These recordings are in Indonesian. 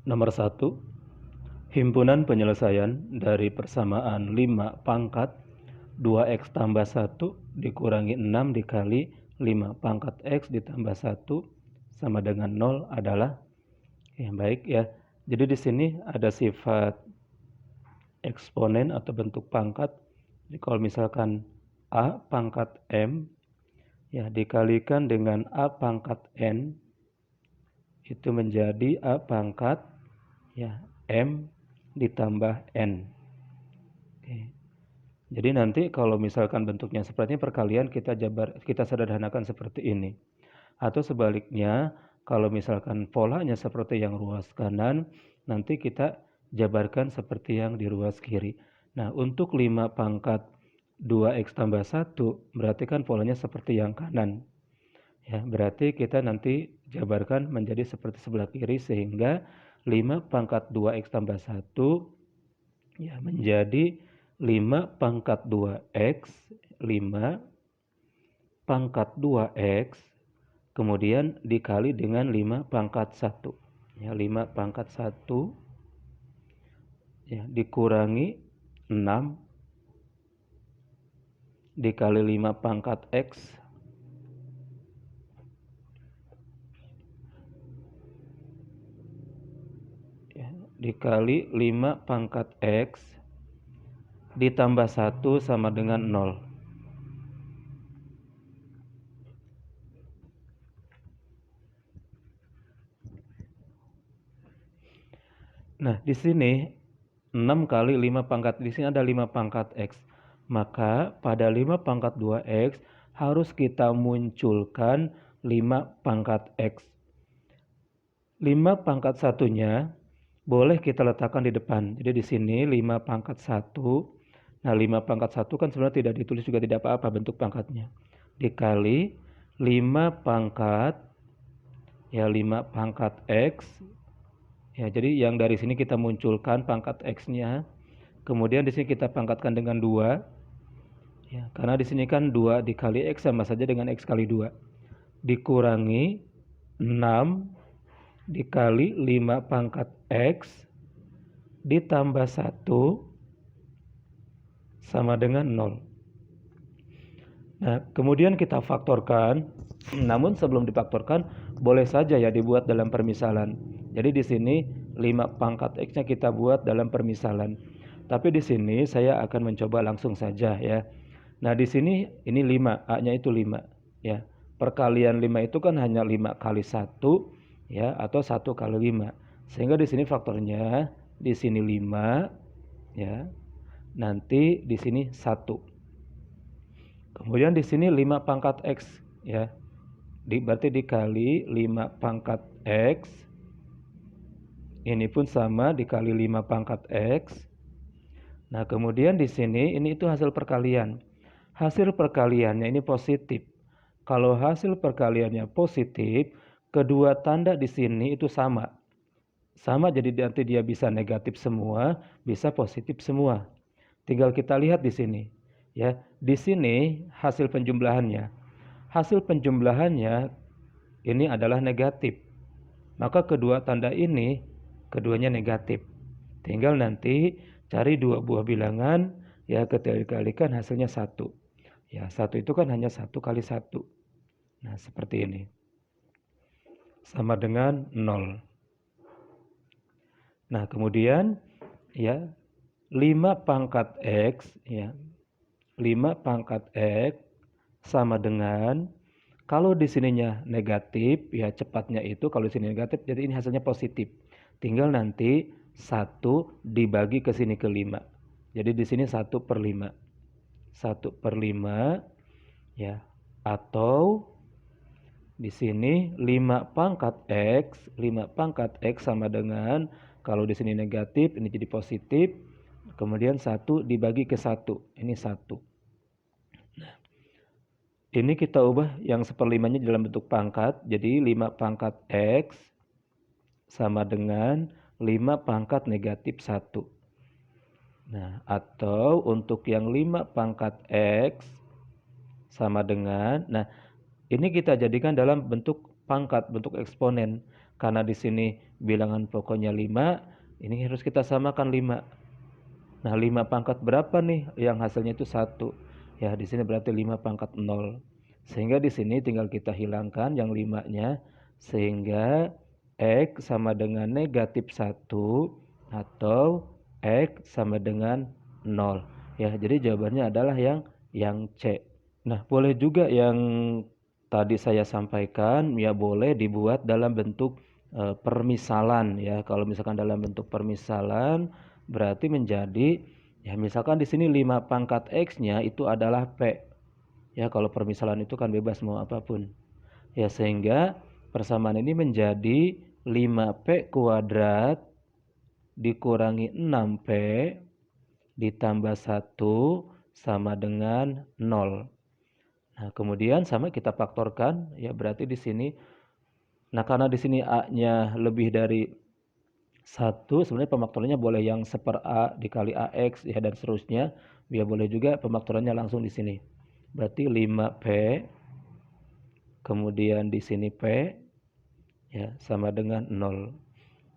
Nomor 1, himpunan penyelesaian dari persamaan 5 pangkat 2x tambah 1 dikurangi 6 dikali 5 pangkat x ditambah 1 sama dengan 0 adalah, ya baik ya. Jadi di sini ada sifat eksponen atau bentuk pangkat. Jadi kalau misalkan a pangkat m ya dikalikan dengan a pangkat n itu menjadi a pangkat ya m ditambah n. Oke. Jadi nanti kalau misalkan bentuknya seperti ini perkalian kita sederhanakan seperti ini. Atau sebaliknya, kalau misalkan polanya seperti yang ruas kanan, nanti kita jabarkan seperti yang di ruas kiri. Nah, untuk 5 pangkat 2x tambah 1, berarti kan polanya seperti yang kanan. Ya, berarti kita nanti jabarkan menjadi seperti sebelah kiri sehingga 5 pangkat 2x tambah 1 ya menjadi 5 pangkat 2x, 5 pangkat 2x, kemudian dikali dengan 5 pangkat 1. Ya, 5 pangkat 1 ya, dikurangi 6 dikali 5 pangkat x ya, dikali 5 pangkat x ditambah 1 sama dengan 0. Nah, di sini 6 kali 5 pangkat, di sini ada 5 pangkat x. Maka pada 5 pangkat 2x harus kita munculkan 5 pangkat x. 5 pangkat satunya boleh kita letakkan di depan. Jadi di sini 5 pangkat 1. Nah, 5 pangkat 1 kan sebenarnya tidak ditulis juga tidak apa-apa bentuk pangkatnya. Dikali 5 pangkat ya 5 pangkat x. Ya, jadi yang dari sini kita munculkan pangkat x-nya. Kemudian di sini kita pangkatkan dengan 2. Ya, karena di sini kan 2 dikali x sama saja dengan x kali 2. Dikurangi 6 dikali 5 pangkat x ditambah 1 sama dengan 0. Nah, kemudian kita faktorkan. Namun sebelum difaktorkan, boleh saja ya dibuat dalam permisalan. Jadi di sini 5 pangkat x-nya kita buat dalam permisalan. Tapi di sini saya akan mencoba langsung saja ya. Nah, di sini ini 5, a-nya itu 5 ya. Perkalian 5 itu kan hanya 5 kali 1 ya atau 1 kali 5. Sehingga di sini faktornya di sini 5 ya. Nanti di sini 1. Kemudian di sini 5 pangkat x ya. Berarti dikali 5 pangkat x. Ini pun sama dikali 5 pangkat x. Nah, kemudian di sini ini itu hasil perkalian. Hasil perkaliannya ini positif. Kalau hasil perkaliannya positif, kedua tanda di sini itu sama. Sama, jadi nanti dia bisa negatif semua, bisa positif semua. Tinggal kita lihat di sini. Ya, di sini hasil penjumlahannya. Hasil penjumlahannya ini adalah negatif. Maka kedua tanda ini keduanya negatif. Tinggal nanti cari dua buah bilangan ya ketika dikalikan hasilnya 1. Ya, 1 itu kan hanya 1 kali 1. Nah, seperti ini. Sama dengan 0. Nah, kemudian ya 5 pangkat x ya. 5 pangkat x sama dengan, kalau di sininya negatif ya cepatnya itu, kalau di sini negatif jadi ini hasilnya positif. Tinggal nanti 1 dibagi ke sini ke 5. Jadi di sini 1/5. 1/5 ya. Atau di sini 5 pangkat x, 5 pangkat x sama dengan, kalau di sini negatif ini jadi positif. Kemudian 1 dibagi ke 1. Ini 1. Nah, ini kita ubah yang 1/5-nya dalam bentuk pangkat. Jadi 5 pangkat x sama dengan 5 pangkat negatif 1. Nah, atau untuk yang 5 pangkat x sama dengan, nah ini kita jadikan dalam bentuk pangkat, bentuk eksponen. Karena di sini bilangan pokoknya 5, ini harus kita samakan 5. Nah, 5 pangkat berapa nih yang hasilnya itu 1? Ya, di sini berarti 5 pangkat 0. Sehingga di sini tinggal kita hilangkan yang 5-nya, sehingga X sama dengan negatif 1 atau X sama dengan 0. Ya, jadi jawabannya adalah yang C. Nah, boleh juga yang tadi saya sampaikan, ya boleh dibuat dalam bentuk permisalan ya. Kalau misalkan dalam bentuk permisalan berarti menjadi ya misalkan di sini 5 pangkat X-nya itu adalah P. Ya, kalau permisalan itu kan bebas mau apapun. Ya, sehingga persamaan ini menjadi 5P kuadrat dikurangi 6P ditambah 1 sama dengan 0. Nah, kemudian sama kita faktorkan ya, berarti di sini. Nah, karena di sini A-nya lebih dari 1, sebenarnya pemfaktorannya boleh yang seper A dikali AX ya dan seterusnya. Ya boleh juga pemfaktorannya langsung di sini. Berarti 5P kemudian di sini P ya sama dengan 0.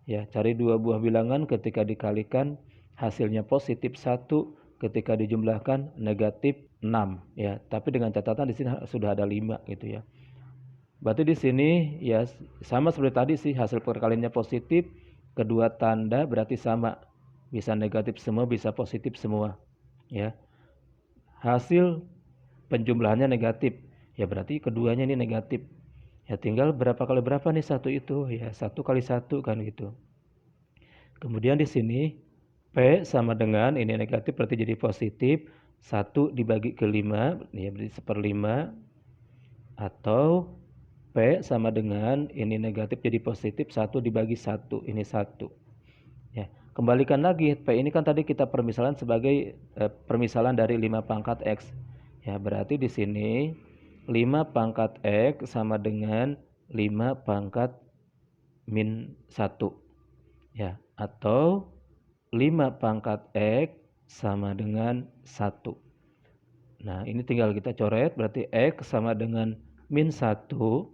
Ya, cari dua buah bilangan ketika dikalikan hasilnya positif 1, ketika dijumlahkan negatif 6 ya. Tapi dengan catatan di sini sudah ada 5 gitu ya. Berarti di sini ya sama seperti tadi sih, hasil perkaliannya positif, kedua tanda berarti sama. Bisa negatif semua, bisa positif semua ya. Hasil penjumlahannya negatif. Ya berarti keduanya ini negatif. Ya tinggal berapa kali berapa nih 1 itu? Ya 1 kali 1 kan gitu. Kemudian di sini P sama dengan ini negatif berarti jadi positif, 1 dibagi ke 5 ya berarti 1/5, atau P sama dengan ini negatif jadi positif, 1 dibagi 1 ini 1. Ya, kembalikan lagi P ini kan tadi kita permisalan sebagai permisalan dari 5 pangkat X. Ya, berarti di sini 5 pangkat X sama dengan 5 pangkat min 1. Ya, atau 5 pangkat X sama dengan 1. Nah, ini tinggal kita coret, berarti X sama dengan min 1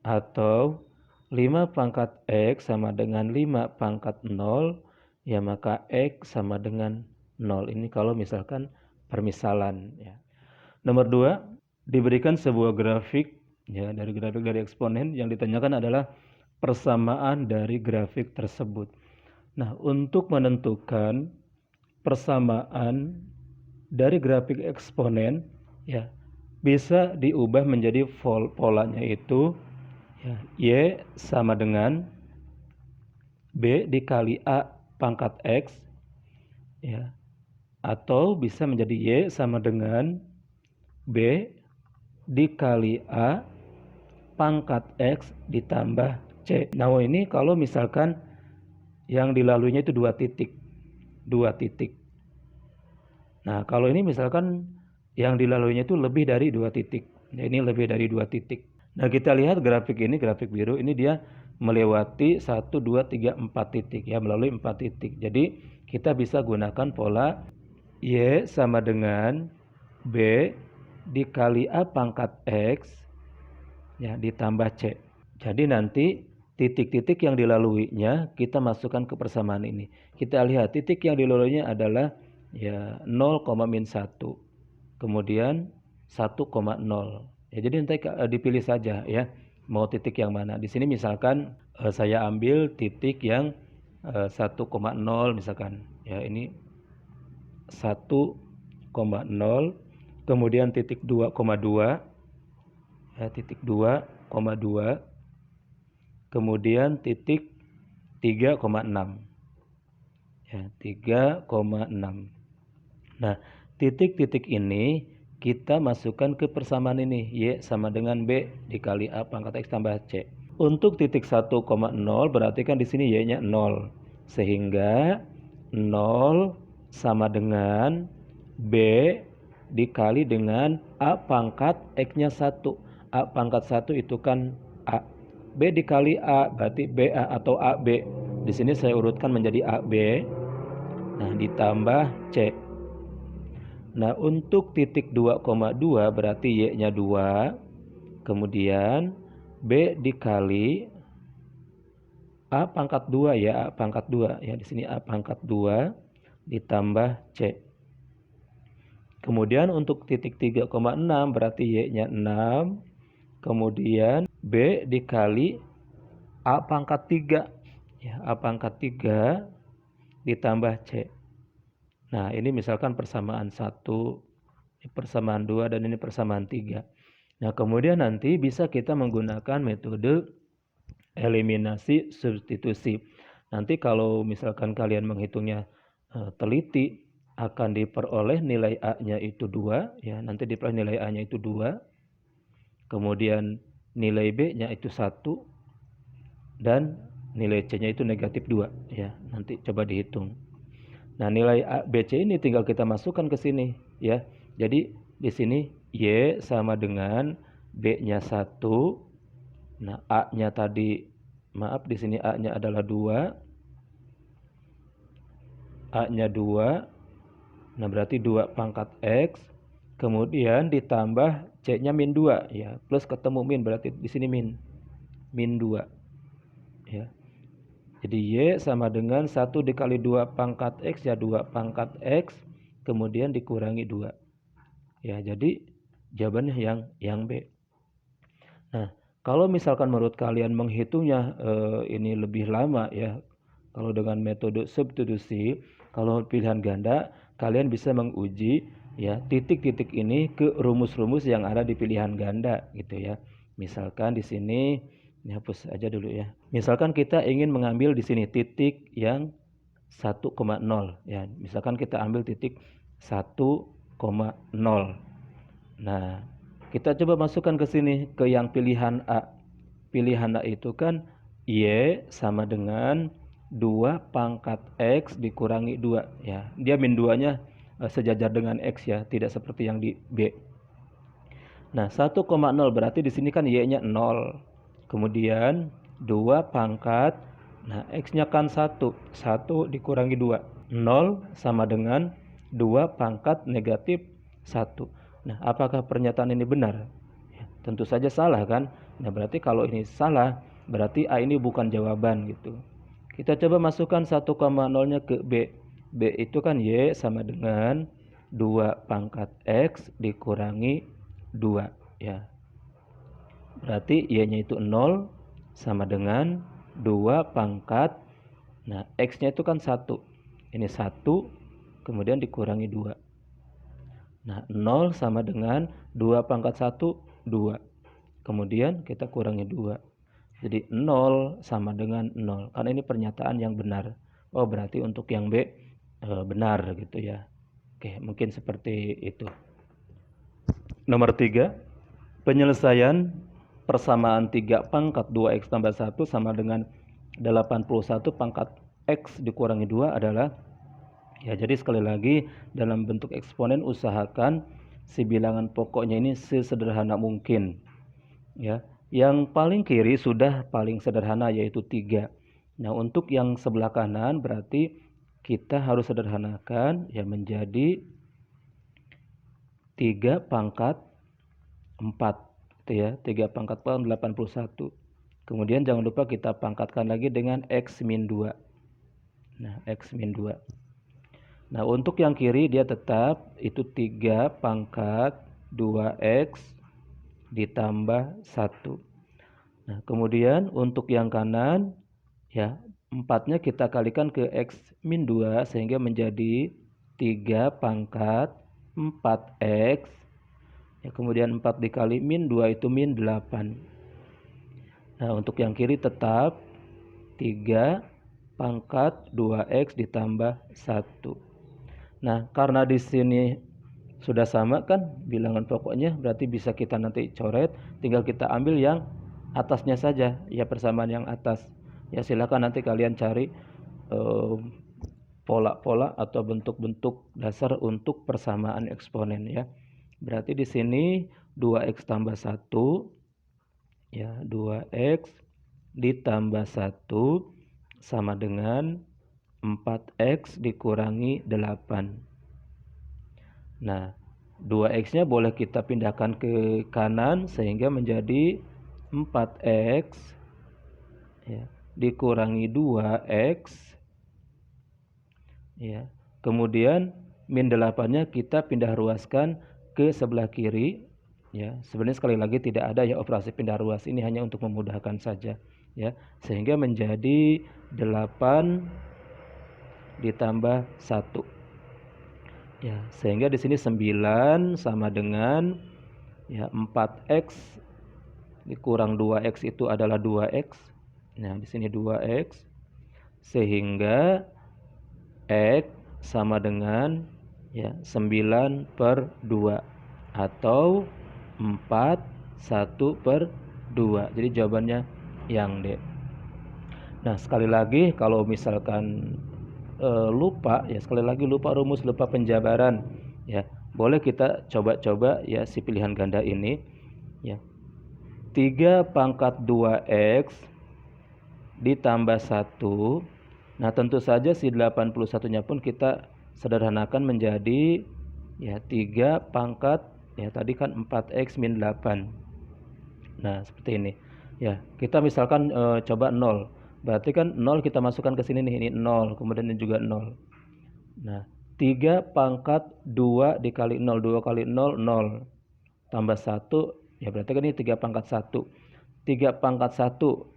atau 5 pangkat X sama dengan 5 pangkat 0, ya maka X sama dengan 0. Ini kalau misalkan permisalan. Ya. Nomor 2, diberikan sebuah grafik, ya dari grafik dari eksponen yang ditanyakan adalah persamaan dari grafik tersebut. Nah, untuk menentukan persamaan dari grafik eksponen, ya bisa diubah menjadi polanya itu ya, Y sama dengan B dikali A pangkat X, ya, atau bisa menjadi Y sama dengan B dikali A pangkat X ditambah C. Nah, ini kalau misalkan yang dilaluinya itu 2 titik. Nah, kalau ini misalkan yang dilaluinya itu lebih dari 2 titik. Nah, ini lebih dari 2 titik. Nah, kita lihat grafik ini, grafik biru ini dia melewati 1, 2, 3, 4 titik ya, melalui 4 titik. Jadi, kita bisa gunakan pola Y sama dengan B dikali A pangkat X ya ditambah C. Jadi nanti titik-titik yang dilaluinya kita masukkan ke persamaan ini. Kita lihat titik yang dilaluinya adalah ya 0,-1. Kemudian 1,0. Ya, jadi nanti dipilih saja ya mau titik yang mana. Di sini misalkan saya ambil titik yang 1,0 misalkan. Ya, ini 1,0, kemudian titik 2,2 ya, titik 2,2, kemudian titik 3,6 ya 3,6. Nah, titik-titik ini kita masukkan ke persamaan ini, Y sama dengan B dikali A pangkat X tambah C. Untuk titik 1,0 berarti kan di sini Y-nya 0, sehingga 0 sama dengan B dikali dengan A pangkat X-nya 1. A pangkat 1 itu kan A. B dikali A berarti BA atau AB. Di sini saya urutkan menjadi AB. Nah, ditambah C. Nah, untuk titik 2,2 berarti Y-nya 2. Kemudian B dikali A pangkat 2 ya, A pangkat 2 ya, di sini A pangkat 2 ditambah C. Kemudian untuk titik 3,6 berarti Y-nya 6. Kemudian B dikali A pangkat 3 ya, A pangkat 3 ditambah C. Nah, ini misalkan persamaan 1, ini persamaan 2, dan ini persamaan 3. Nah, kemudian nanti bisa kita menggunakan metode eliminasi substitusi. Nanti kalau misalkan kalian menghitungnya teliti, akan diperoleh nilai A-nya itu 2 ya, nanti diperoleh nilai A-nya itu 2. Kemudian nilai B-nya itu 1 dan nilai C-nya itu negatif 2 ya. Nanti coba dihitung. Nah, nilai A, B, C ini tinggal kita masukkan ke sini ya. Jadi di sini Y sama dengan B-nya 1. Nah, A-nya tadi, maaf, di sini A-nya adalah 2. A-nya 2. Nah, berarti 2 pangkat X. Kemudian ditambah C-nya min 2 ya. Plus ketemu min, berarti di sini min 2 ya. Jadi Y sama dengan 1 dikali 2 pangkat X ya, 2 pangkat X. Kemudian dikurangi 2. Ya, jadi jawabannya yang B. Nah, kalau misalkan menurut kalian menghitungnya ini lebih lama ya, kalau dengan metode substitusi, kalau pilihan ganda, kalian bisa menguji ya titik-titik ini ke rumus-rumus yang ada di pilihan ganda gitu ya. Misalkan di sini, ini hapus aja dulu ya. Misalkan kita ingin mengambil di sini titik yang 1,0 ya. Misalkan kita ambil titik 1,0. Nah, kita coba masukkan ke sini ke yang pilihan A. Pilihan A itu kan Y sama dengan 2 pangkat X dikurangi 2 ya. Dia min 2-nya sejajar dengan X ya, tidak seperti yang di B. Nah, 1,0 berarti di sini kan Y-nya 0. Kemudian 2 pangkat, nah X-nya kan 1. 1 dikurangi 2. 0 sama dengan 2 pangkat negatif 1. Nah, apakah pernyataan ini benar? Ya, tentu saja salah kan? Nah, berarti kalau ini salah, berarti A ini bukan jawaban gitu. Kita coba masukkan 1,0-nya ke B. B itu kan Y sama dengan 2 pangkat X dikurangi 2 ya. Berarti Y-nya itu 0 sama dengan 2 pangkat, nah X-nya itu kan 1. Ini 1 kemudian dikurangi 2. Nah, 0 sama dengan 2 pangkat 1, 2. Kemudian kita kurangi 2. Jadi 0 sama dengan 0. Karena ini pernyataan yang benar. Oh, berarti untuk yang B benar gitu ya. Oke, mungkin seperti itu. Nomor 3, penyelesaian persamaan 3 pangkat 2x tambah 1 sama dengan 81 pangkat x dikurangi 2 adalah, ya jadi sekali lagi dalam bentuk eksponen usahakan si bilangan pokoknya ini sesederhana mungkin. Ya, yang paling kiri sudah paling sederhana yaitu 3. Nah, untuk yang sebelah kanan berarti kita harus sederhanakan ya menjadi 3 pangkat 4 gitu ya. 3 pangkat 4 81. Kemudian jangan lupa kita pangkatkan lagi dengan X min 2. Nah, X min 2. Nah, untuk yang kiri dia tetap itu 3 pangkat 2X ditambah 1. Nah, kemudian untuk yang kanan ya 4-nya kita kalikan ke X min 2 sehingga menjadi 3 pangkat 4X. Ya, kemudian 4 dikali min 2 itu min 8. Nah, untuk yang kiri tetap 3 pangkat 2X ditambah 1. Nah, karena di sini sudah sama kan bilangan pokoknya, berarti bisa kita nanti coret, tinggal kita ambil yang atasnya saja, ya persamaan yang atas. Ya silakan nanti kalian cari pola-pola atau bentuk-bentuk dasar untuk persamaan eksponen ya. Berarti di sini 2x tambah 1 ya, 2x ditambah 1 sama dengan 4x dikurangi 8. Nah, 2x-nya boleh kita pindahkan ke kanan sehingga menjadi 4x ya. dikurangi 2X, ya. Kemudian min 8-nya kita pindah ruaskan ke sebelah kiri, ya. Sebenarnya sekali lagi tidak ada ya operasi pindah ruas, ini hanya untuk memudahkan saja, ya. Sehingga menjadi 8 ditambah 1. Ya, sehingga di sini 9 sama dengan ya 4X dikurang 2X itu adalah 2X. Nah, di sini 2X sehingga X sama dengan ya 9/2 atau 4 1/2. Jadi jawabannya yang D. Nah, sekali lagi kalau misalkan lupa ya, sekali lagi lupa rumus, lupa penjabaran ya, boleh kita coba-coba ya si pilihan ganda ini ya. 3/2X ditambah 1. Nah, tentu saja si 81-nya pun kita sederhanakan menjadi ya 3 pangkat ya tadi kan 4X min 8. Nah, seperti ini. Ya, kita misalkan coba 0. Berarti kan 0 kita masukkan ke sini nih, ini 0, kemudian ini juga 0. Nah, 3 pangkat 2 dikali 0, 2 kali 0, 0. Tambah 1, ya berarti kan ini 3 pangkat 1. 3 pangkat 1,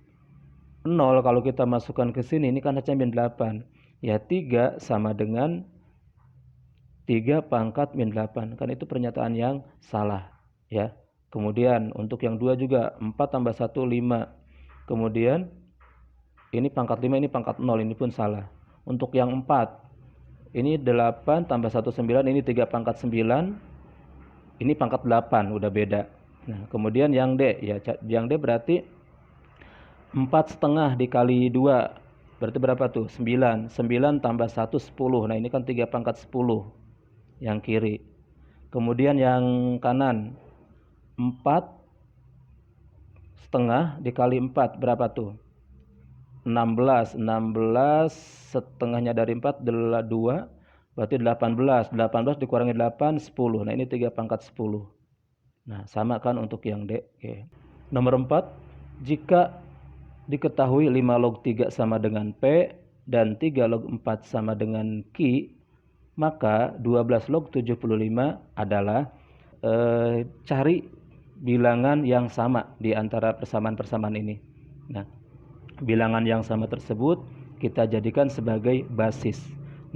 0 kalau kita masukkan ke sini, ini kan hanya min 8. Ya, 3 sama dengan 3 pangkat min 8. Kan itu pernyataan yang salah. Ya. Kemudian untuk yang 2 juga, 4 tambah 1, 5. Kemudian ini pangkat 5, ini pangkat 0, ini pun salah. Untuk yang 4, ini 8 tambah 1, 9, ini 3 pangkat 9, ini pangkat 8, udah beda. Nah, kemudian yang D, ya yang D berarti 4,5 dikali 2, berarti berapa tuh? 9. 9 tambah 1, 10. Nah, ini kan 3 pangkat 10, yang kiri. Kemudian yang kanan, 4,5 dikali 4, berapa tuh? 16. 16 setengahnya dari 4 adalah 2, berarti 18. 18 dikurangi 8, 10. Nah, ini 3 pangkat 10. Nah, sama kan untuk yang D. Oke. Nomor 4, jika diketahui 5 log 3 sama dengan P dan 3 log 4 sama dengan Q, maka 12 log 75 adalah cari bilangan yang sama di antara persamaan-persamaan ini. Nah, bilangan yang sama tersebut kita jadikan sebagai basis.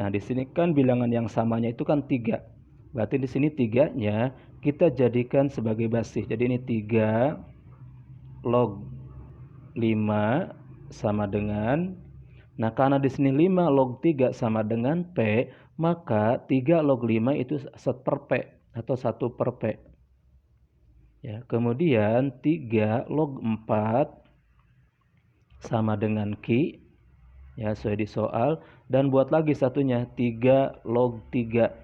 Nah, di sini kan bilangan yang samanya itu kan 3. Berarti di sini 3-nya kita jadikan sebagai basis. Jadi ini 3 log 5 sama dengan, nah karena di sini 5 log 3 sama dengan P, maka 3 log 5 itu 1/P atau 1/P. Ya, kemudian 3 log 4 sama dengan Q, ya sesuai di soal, dan buat lagi satunya 3 log 3.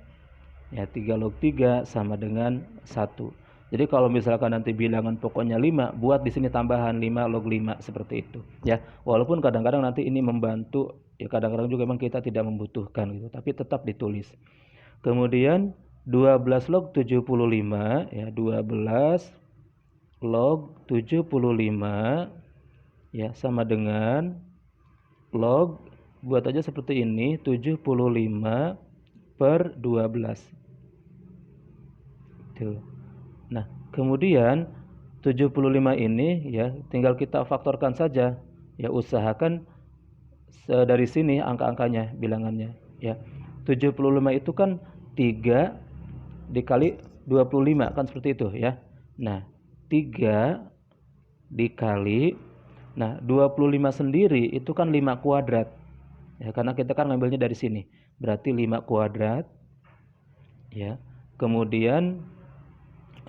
Ya, 3 log 3 sama dengan 1. Jadi kalau misalkan nanti bilangan pokoknya 5, buat di sini tambahan 5 log 5 seperti itu. Ya, walaupun kadang-kadang nanti ini membantu, ya kadang-kadang juga memang kita tidak membutuhkan gitu, tapi tetap ditulis. Kemudian 12 log 75, ya 12 log 75 ya sama dengan log, buat aja seperti ini, 75/12. Tuh. Nah, kemudian 75 ini ya tinggal kita faktorkan saja. Ya, usahakan dari sini angka-angkanya, bilangannya ya. 75 itu kan 3 dikali 25 kan seperti itu ya. Nah, 3 dikali, nah 25 sendiri itu kan 5 kuadrat. Ya, karena kita kan ngambilnya dari sini. Berarti 5 kuadrat ya. Kemudian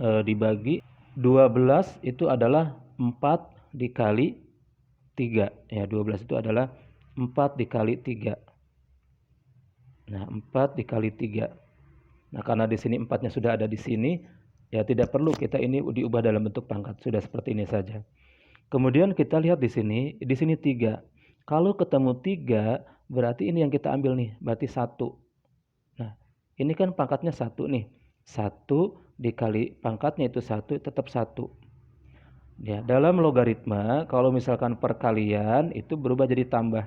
dibagi 12 itu adalah 4 dikali 3. Ya, 12 itu adalah 4 dikali 3. Nah, 4 dikali 3. Nah, karena di sini 4-nya sudah ada di sini, ya tidak perlu kita ini diubah dalam bentuk pangkat. Sudah seperti ini saja. Kemudian kita lihat di sini 3. Kalau ketemu 3, berarti ini yang kita ambil nih, berarti 1. Nah, ini kan pangkatnya 1 nih. 1 dikali pangkatnya itu 1, tetap 1. Ya, dalam logaritma kalau misalkan perkalian itu berubah jadi tambah.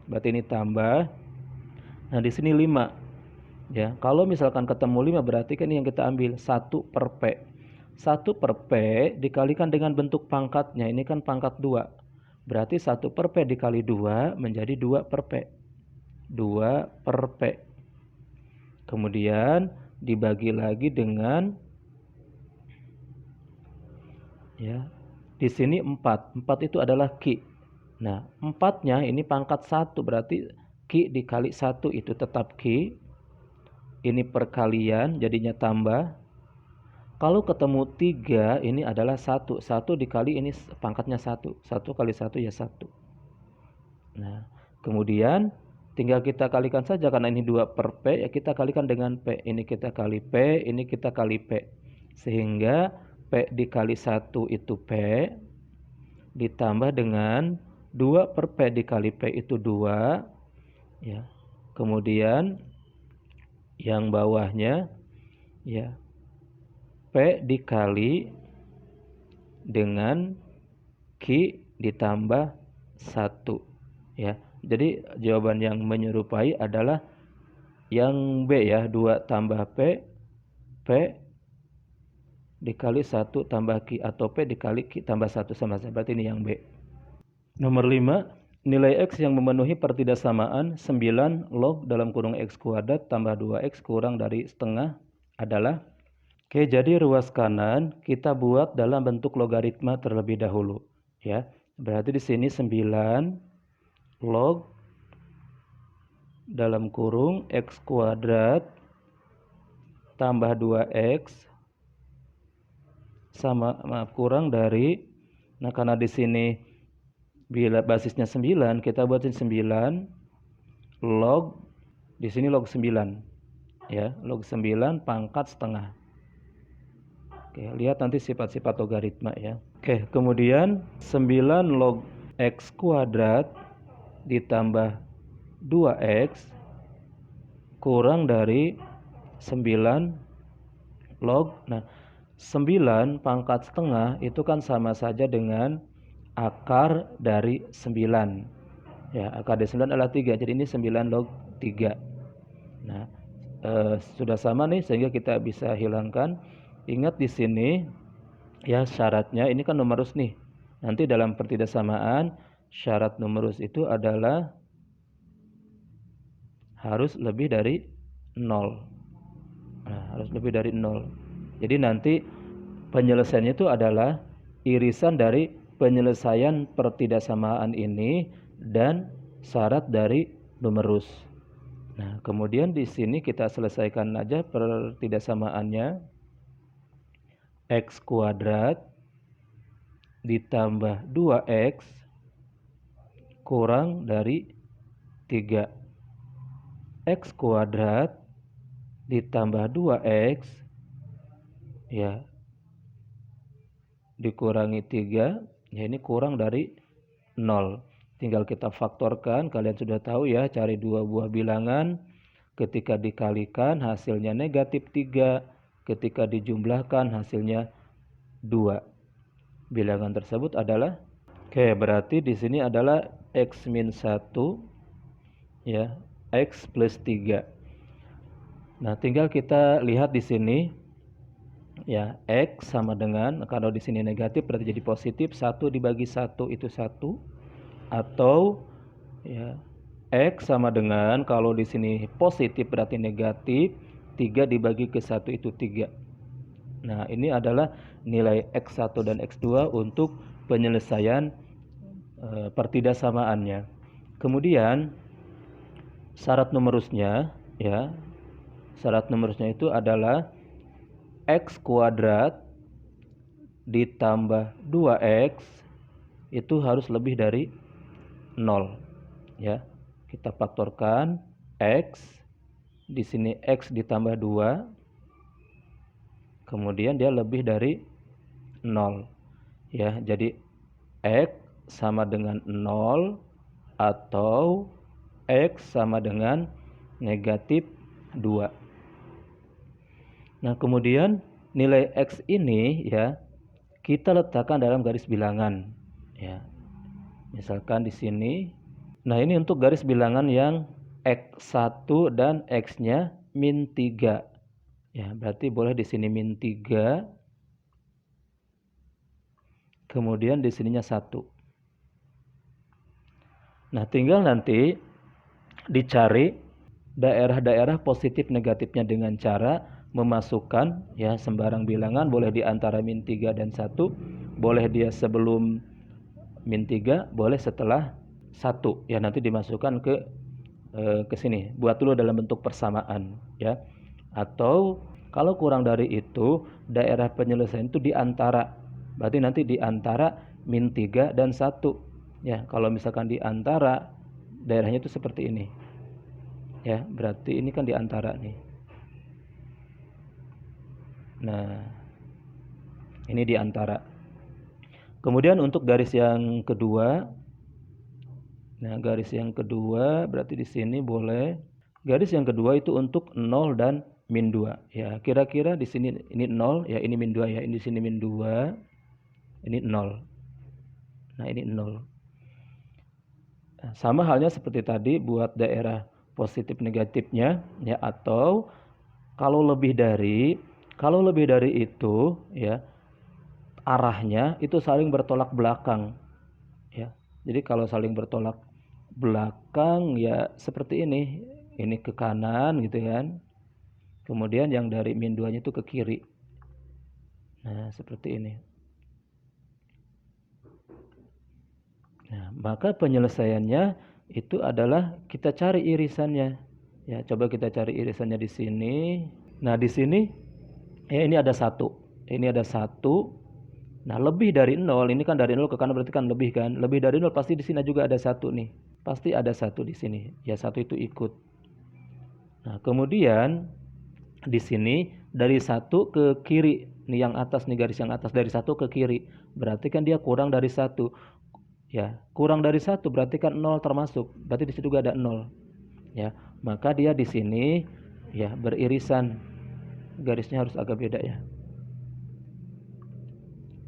Berarti ini tambah. Nah, di sini 5. Ya, kalau misalkan ketemu 5 berarti kan yang kita ambil 1/P. 1/P dikalikan dengan bentuk pangkatnya. Ini kan pangkat 2. Berarti 1/P dikali 2 menjadi 2/P. 2/P. Kemudian dibagi lagi dengan ya. Di sini 4. 4 itu adalah Q. Nah, 4-nya ini pangkat 1 berarti Q dikali 1 itu tetap Q. Ini perkalian jadinya tambah. Kalau ketemu 3 ini adalah 1. 1 dikali ini pangkatnya 1. 1 kali 1 ya 1. Nah, kemudian tinggal kita kalikan saja karena ini 2/P ya kita kalikan dengan P. Ini kita kali P, ini kita kali P. Sehingga P dikali 1 itu P ditambah dengan 2/P dikali P itu 2 ya. Kemudian yang bawahnya ya P dikali dengan Q ditambah 1 ya. Jadi jawaban yang menyerupai adalah yang B ya, 2 tambah P, P dikali 1 tambah Q atau P dikali Q tambah 1 sama saja. Berarti ini yang B. Nomor 5, nilai X yang memenuhi pertidaksamaan 9 log dalam kurung X kuadrat tambah 2X kurang dari setengah adalah. Oke, jadi ruas kanan kita buat dalam bentuk logaritma terlebih dahulu. Ya, berarti di sini 9 log dalam kurung X kuadrat tambah 2X sama kurang dari, nah karena di sini bila basisnya 9 kita buatin 9 log, di sini log 9 ya, log 9 pangkat setengah. Oke, lihat nanti sifat-sifat logaritma ya. Oke, kemudian 9 log X kuadrat ditambah 2X kurang dari 9 log. Nah, 9 pangkat setengah itu kan sama saja dengan akar dari 9. Ya, akar dari 9 adalah 3. Jadi ini 9 log 3. Nah, sudah sama nih sehingga kita bisa hilangkan. Ingat di sini ya syaratnya ini kan numerus nih. Nanti dalam pertidaksamaan syarat numerus itu adalah harus lebih dari 0. Nah, harus lebih dari 0. Jadi nanti penyelesaiannya itu adalah irisan dari penyelesaian pertidaksamaan ini dan syarat dari numerus. Nah, kemudian di sini kita selesaikan aja pertidaksamaannya. X kuadrat ditambah 2X kurang dari 3. X kuadrat ditambah 2X ya dikurangi 3 ya ini kurang dari 0. Tinggal kita faktorkan, kalian sudah tahu ya cari dua buah bilangan, ketika dikalikan hasilnya negatif 3, ketika dijumlahkan hasilnya 2. Bilangan tersebut adalah oke, berarti di sini adalah X min 1 ya, X plus 3. Nah, tinggal kita lihat di sini ya, X sama dengan, kalau di sini negatif berarti jadi positif, 1 dibagi 1 itu 1, atau ya X sama dengan, kalau di sini positif berarti negatif, 3 dibagi ke 1 itu 3. Nah, ini adalah nilai X1 dan X2 untuk penyelesaian pertidaksamaannya. Kemudian syarat numerusnya ya, syarat numerusnya itu adalah X kuadrat ditambah 2X itu harus lebih dari 0 ya. Kita faktorkan X, di sini X ditambah 2, kemudian dia lebih dari 0 ya. Jadi X sama dengan 0 atau X sama dengan negatif 2. Nah, kemudian nilai X ini ya kita letakkan dalam garis bilangan ya. Misalkan di sini. Nah, ini untuk garis bilangan yang X1 dan X-nya min 3. Ya, berarti boleh di sini min 3. Kemudian di sininya 1. Nah, tinggal nanti dicari daerah-daerah positif negatifnya dengan cara memasukkan ya sembarang bilangan, boleh di antara min 3 dan 1, boleh dia sebelum min 3, boleh setelah 1. Ya, nanti dimasukkan ke sini. Buat dulu dalam bentuk persamaan ya. Atau kalau kurang dari itu, daerah penyelesaian itu di antara. Berarti nanti di antara min 3 dan 1. Ya, kalau misalkan di antara, daerahnya itu seperti ini. Ya, berarti ini kan di antara nih. Nah, ini di antara. Kemudian untuk garis yang kedua, nah garis yang kedua berarti di sini boleh. Garis yang kedua itu untuk 0 dan min 2. Ya, kira-kira di sini ini 0, ya ini min 2 ya. Ini di sini min 2, ini 0. Nah, ini 0. Nah, sama halnya seperti tadi buat daerah positif negatifnya ya, atau kalau lebih dari itu ya, arahnya itu saling bertolak belakang ya. Jadi kalau saling bertolak belakang ya seperti ini ke kanan gitu kan. Kemudian yang dari min 2-nya itu ke kiri. Nah, seperti ini. Nah, maka penyelesaiannya itu adalah kita cari irisannya. Ya, coba kita cari irisannya di sini. Nah, di sini ya ini ada 1. Ini ada 1. Nah, lebih dari 0, ini kan dari 0 ke kanan berarti kan lebih kan. Lebih dari 0 pasti di sini juga ada 1 nih. Pasti ada 1 di sini. Ya, 1 itu ikut. Nah, kemudian di sini dari 1 ke kiri. Nih yang atas nih, garis yang atas dari 1 ke kiri. Berarti kan dia kurang dari 1. Ya, kurang dari 1 berarti kan 0 termasuk. Berarti di situ juga ada 0. Ya, maka dia di sini ya beririsan. Garisnya harus agak beda ya.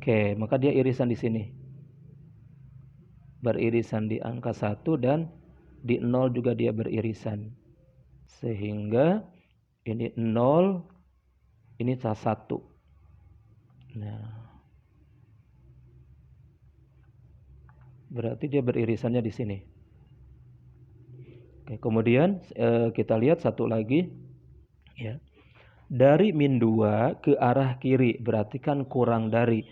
Oke, maka dia irisan di sini. Beririsan di angka 1 dan di 0 juga dia beririsan. Sehingga ini 0, ini 1. Nah, berarti dia beririsannya di sini. Oke, kemudian kita lihat satu lagi ya. Dari min 2 ke arah kiri berarti kan kurang dari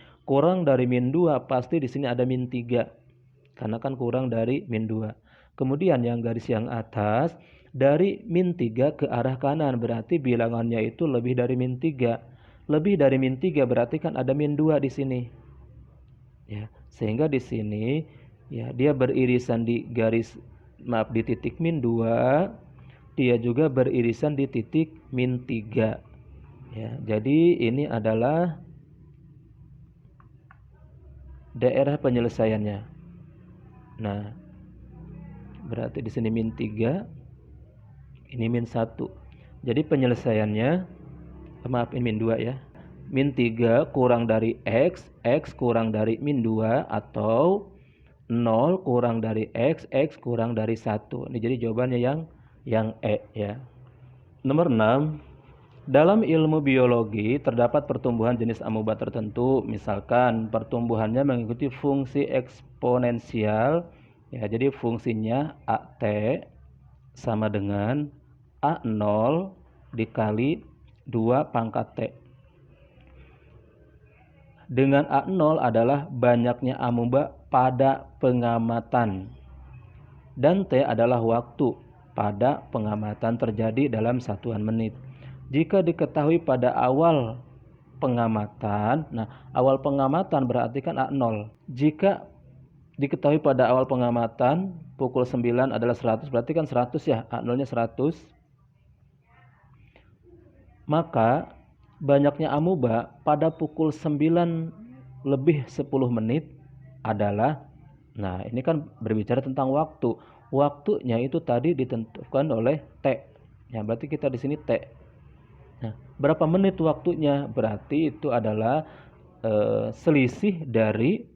min 2 pasti di sini ada min 3. Karena kan kurang dari min 2. Kemudian yang garis yang atas dari min 3 ke arah kanan berarti bilangannya itu lebih dari min 3. Lebih dari min 3 berarti kan ada min 2 di sini. Ya, sehingga di sini ya dia beririsan di di titik min 2, dia juga beririsan di titik min 3. Ya, jadi ini adalah daerah penyelesaiannya. Nah, berarti di sini min 3, ini min 1. Jadi penyelesaiannya, ini min 2 ya. Min 3 kurang dari X kurang dari min 2, atau 0 kurang dari X kurang dari 1. Ini jadi jawabannya yang E ya. Nomor 6. Dalam ilmu biologi terdapat pertumbuhan jenis amoeba tertentu, misalkan pertumbuhannya mengikuti fungsi eksponensial. Ya, jadi fungsinya AT sama dengan A0 dikali 2 pangkat T. Dengan A0 adalah banyaknya amoeba pada pengamatan, dan T adalah waktu pada pengamatan terjadi dalam satuan menit. Jika diketahui pada awal pengamatan, nah awal pengamatan berarti kan A0. Jika diketahui pada awal pengamatan pukul 9 adalah 100, berarti kan 100 ya, A0-nya 100. Maka banyaknya amoeba pada pukul 9 lebih 10 menit adalah, nah ini kan berbicara tentang waktu. Waktunya itu tadi ditentukan oleh T. Ya, berarti kita di sini T. Nah, berapa menit waktunya? Berarti itu adalah selisih dari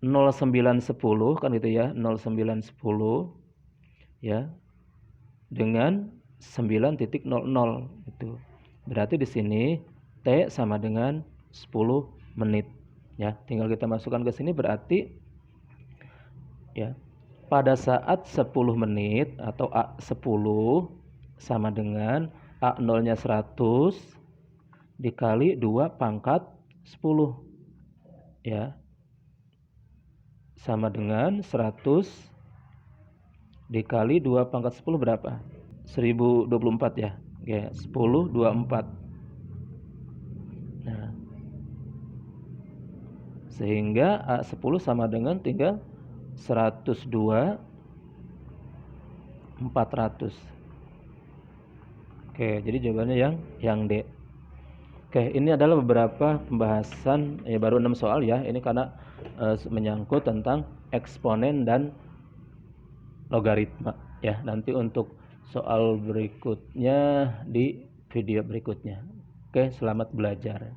0,910 kan gitu ya, 0,910 ya dengan 9.00 itu. Berarti di sini T sama dengan 10 menit ya. Tinggal kita masukkan ke sini berarti ya pada saat 10 menit atau A10 sama dengan A0-nya 100 dikali 2 pangkat 10 ya. Sama dengan 100 dikali 2 pangkat 10 berapa? 1024 ya. Oke, 1024. Nah, sehingga A10 sama dengan tinggal 102 400. Oke, jadi jawabannya yang D. Oke, ini adalah beberapa pembahasan ya, baru 6 soal ya. Ini karena menyangkut tentang eksponen dan logaritma ya. Nanti untuk soal berikutnya di video berikutnya. Oke, selamat belajar.